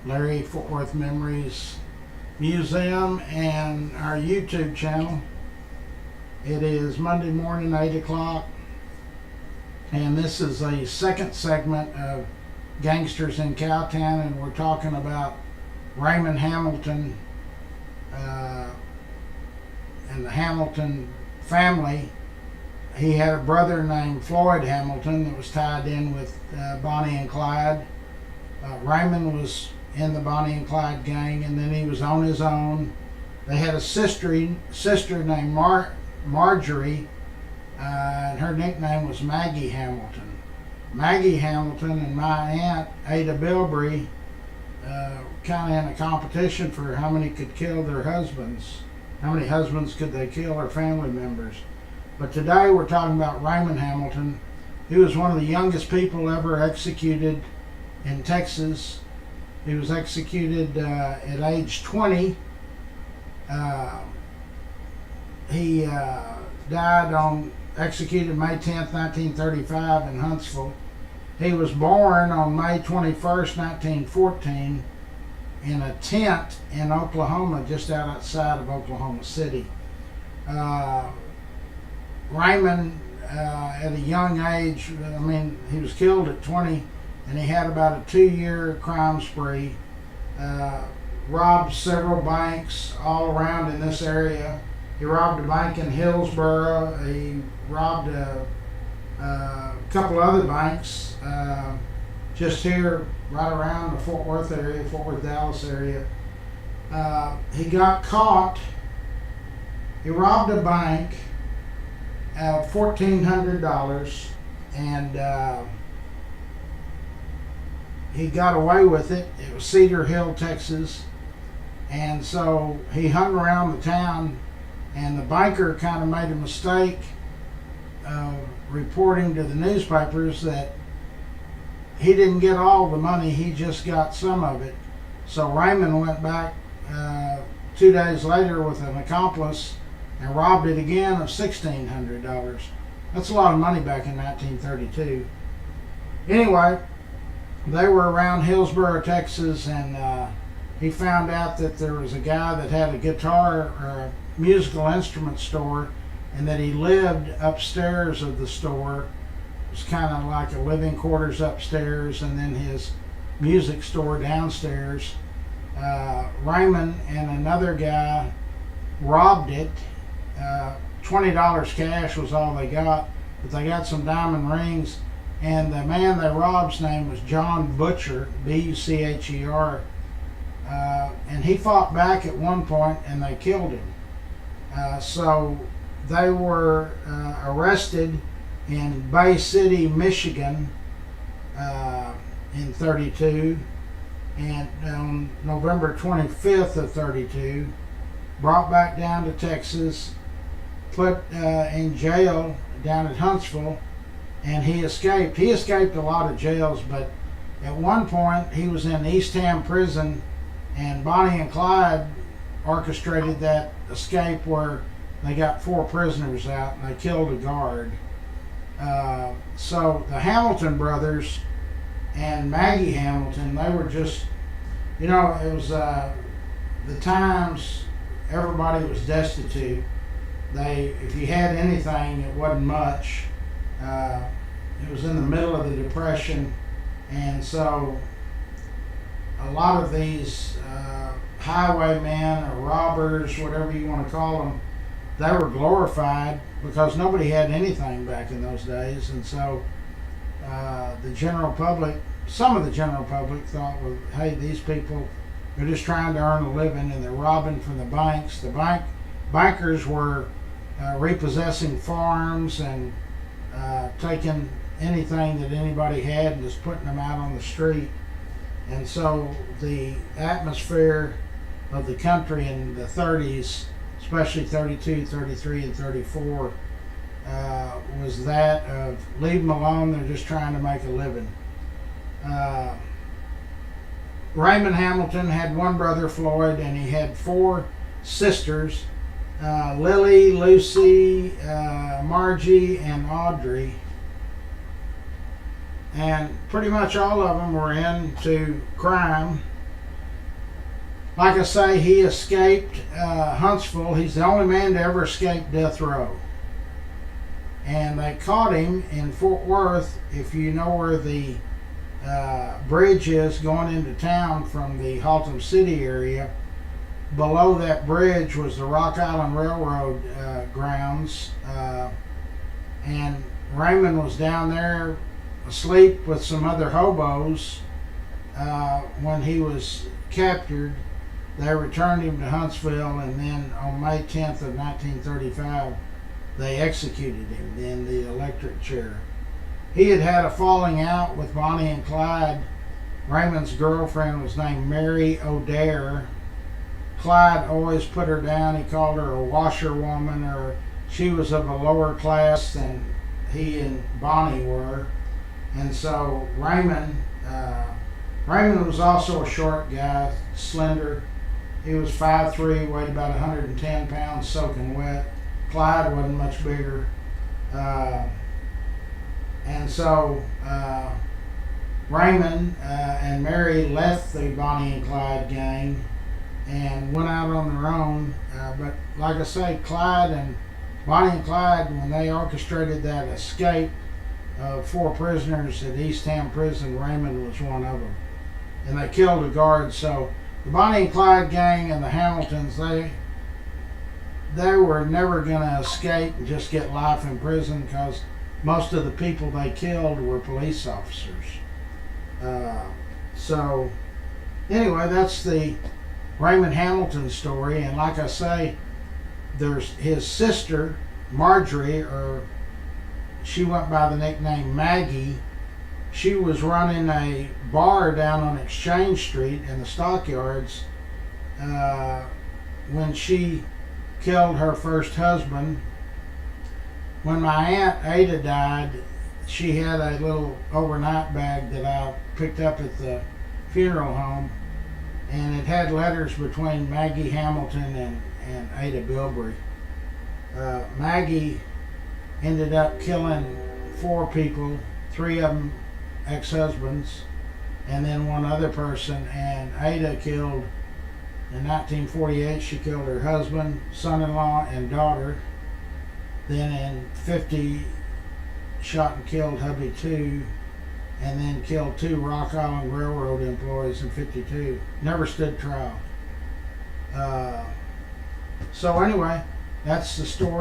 Larry Fort Worth Memories Museum and our YouTube channel. It is Monday morning, 8 o'clock, and this is a second segment of Gangsters in Cowtown, and we're talking about Raymond Hamilton and the Hamilton family. He had a brother named Floyd Hamilton that was tied in with Bonnie and Clyde. Raymond was in the Bonnie and Clyde gang, and then he was on his own. They had a sister named Marjorie, and her nickname was Maggie Hamilton. Maggie Hamilton and my aunt, Ada Bilbrey, kind of in a competition for how many could kill their husbands. How many husbands could they kill, or family members. But today we're talking about Raymond Hamilton. He was one of the youngest people ever executed in Texas. He was executed at age 20. He died executed May 10th, 1935 in Huntsville. He was born on May 21st, 1914 in a tent in Oklahoma, just outside of Oklahoma City. Raymond, at a young age, he was killed at 20, and he had about a 2-year crime spree. Robbed several banks all around in this area. He robbed a bank in Hillsboro. He robbed a couple other banks just here, right around the Fort Worth area, Fort Worth, Dallas area. He got caught. He robbed a bank of $1,400, and he got away with it. It was Cedar Hill, Texas, and so he hung around the town, and the banker kind of made a mistake reporting to the newspapers that he didn't get all the money, he just got some of it. So Raymond went back 2 days later with an accomplice and robbed it again of $1,600. That's a lot of money back in 1932. Anyway, they were around Hillsboro, Texas, and he found out that there was a guy that had a guitar or a musical instrument store, and that he lived upstairs of the store. It was kind of like a living quarters upstairs, and then his music store downstairs. Raymond and another guy robbed it. $20 cash was all they got, but they got some diamond rings, and the man they robbed's name was John Butcher, B-U-C-H-E-R, and he fought back at one point, and they killed him. So they were arrested in Bay City, Michigan in 32, and on November 25th of 32, brought back down to Texas, put in jail down at Huntsville, and he escaped. He escaped a lot of jails, but at one point he was in Eastham prison, and Bonnie and Clyde orchestrated that escape where they got 4 prisoners out and they killed a guard. So the Hamilton brothers and Maggie Hamilton, they were just, it was the times everybody was destitute. If you had anything, it wasn't much. It was in the middle of the Depression, and so a lot of these highwaymen or robbers, whatever you want to call them, they were glorified because nobody had anything back in those days, and so the general public, some of the general public thought, well, hey, these people are just trying to earn a living, and they're robbing from the banks. The bankers were repossessing farms and taking anything that anybody had and just putting them out on the street. And so the atmosphere of the country in the 30s, especially 32, 33, and 34, was that of leave them alone, they're just trying to make a living. Raymond Hamilton had one brother, Floyd, and he had 4 sisters, Lily, Lucy, Margie, and Audrey. And pretty much all of them were into crime. like I say, he escaped Huntsville. He's the only man to ever escape death row. And they caught him in Fort Worth. If you know where the bridge is going into town from the Haltom City area, below that bridge was the Rock Island Railroad grounds. And Raymond was down there asleep with some other hobos when he was captured. They returned him to Huntsville, and then on May 10th of 1935, they executed him in the electric chair. He had had a falling out with Bonnie and Clyde. Raymond's girlfriend was named Mary O'Dare. Clyde always put her down. He called her a washerwoman, or she was of a lower class than he and Bonnie were. And so Raymond was also a short guy, slender. He was 5'3", weighed about 110 pounds, soaking wet. Clyde wasn't much bigger. And so Raymond and Mary left the Bonnie and Clyde gang and went out on their own. But like I say, Bonnie and Clyde, when they orchestrated that escape of 4 prisoners at Eastham Prison, Raymond was one of them. And they killed a guard. So the Bonnie and Clyde gang and the Hamiltons, they were never going to escape and just get life in prison, because most of the people they killed were police officers. So anyway, that's the Raymond Hamilton story. And like I say, there's his sister, Marjorie, or she went by the nickname Maggie. She was running a bar down on Exchange Street in the Stockyards when she killed her first husband. When my Aunt Ada died, she had a little overnight bag that I picked up at the funeral home, and it had letters between Maggie Hamilton and Ada Bilbrey. Maggie ended up killing 4 people, 3 of them ex-husbands, and then 1 other person. And Ada killed, in 1948, she killed her husband, son-in-law, and daughter. Then in 50, shot and killed hubby too, and then killed 2 Rock Island Railroad employees in 52. Never stood trial. So anyway, that's the story.